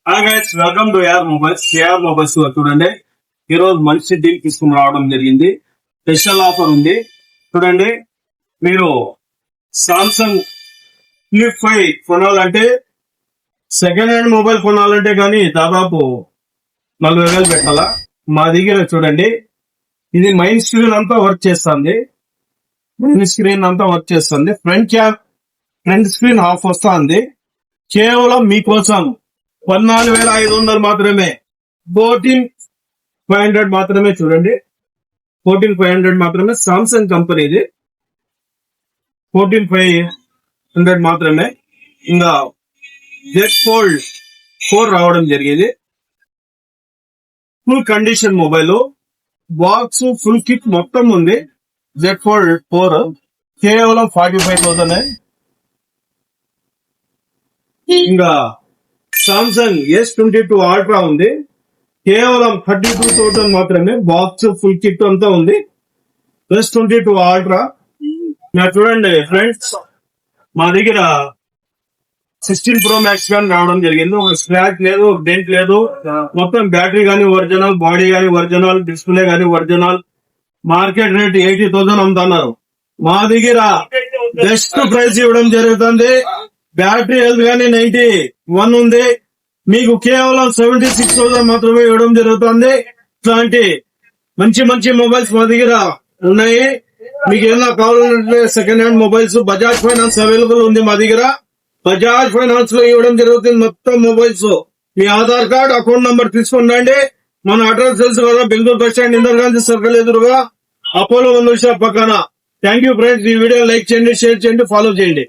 Hi guys, welcome to AR mobiles. AR mobiles లో చూడండి, ఈ రోజు మంచి డీల్ తీసుకుని రావడం జరిగింది. స్పెషల్ ఆఫర్ ఉంది చూడండి. మీరు సామ్సంగ్ ఫ్లిప్ 5 కొనాలంటే, సెకండ్ హ్యాండ్ మొబైల్ కొనాలంటే కానీ దాదాపు 40,000 పెట్టాలా. మా దగ్గర చూడండి, ఇది మైన్ స్క్రీన్ అంతా వర్క్ చేస్తుంది. ఫ్రంట్ స్క్రీన్ ఆఫ్ వస్తుంది. కేవలం మీకోసం 14,500 మాత్రమే. 14,500 మాత్రమే. చూడండి, 14,500 మాత్రమే. సామ్సంగ్ కంపెనీది 14,500 మాత్రమే. ఇంకా జెడ్ ఫోల్డ్ 4 రావడం జరిగేది. Full condition mobile, box full kit మొత్తం ఉంది. జెడ్ ఫోల్డ్ 4 కేవలం 45,000. ఇంకా సామ్సంగ్ S22 అల్ట్రా ఉంది, కేవలం 32,000 మాత్రమే. బాక్స్ ఫుల్ కిట్ అంతా ఉంది. S22 ultra. చూడండి ఫ్రెండ్స్, మా దగ్గర 16 Pro Max కానీ రావడం జరిగింది. ఒక స్క్రాచ్ లేదు, ఒక డెంట్ లేదు. మొత్తం బ్యాటరీ గానీ ఒరిజినల్, బాడీ గానీ ఒరిజినల్, డిస్ప్లే గానీ ఒరిజినల్. మార్కెట్ రేట్ 80,000 అమ్ముతున్నారు. మా దగ్గర బెస్ట్ ప్రైస్ ఇవ్వడం జరుగుతుంది. బ్యాటరీ హెల్త్ గానీ 91 ఉంది. మీకు కేవలం 76,000 మాత్రమే ఇవ్వడం జరుగుతుంది. ఇట్లాంటి మంచి మంచి మొబైల్స్ మా దగ్గర ఉన్నాయి. మీకు ఏమన్నా కావాలంటే second hand mobiles, Bajaj finance available ఉంది మా దగ్గర. బజాజ్ ఫైనాన్స్ లో ఇవ్వడం జరుగుతుంది మొత్తం మొబైల్స్. మీ ఆధార్ కార్డ్, అకౌంట్ నంబర్ తీసుకుని మన అడ్రస్ తెలుసు కదా, Bengaluru bus stand, Indira Gandhi circle ఎదురుగా, అపోలో 100 షాప్ పక్కన. Thank you friends. ఈ వీడియో లైక్ చేయండి, షేర్ చేయండి, ఫాలో చేయండి.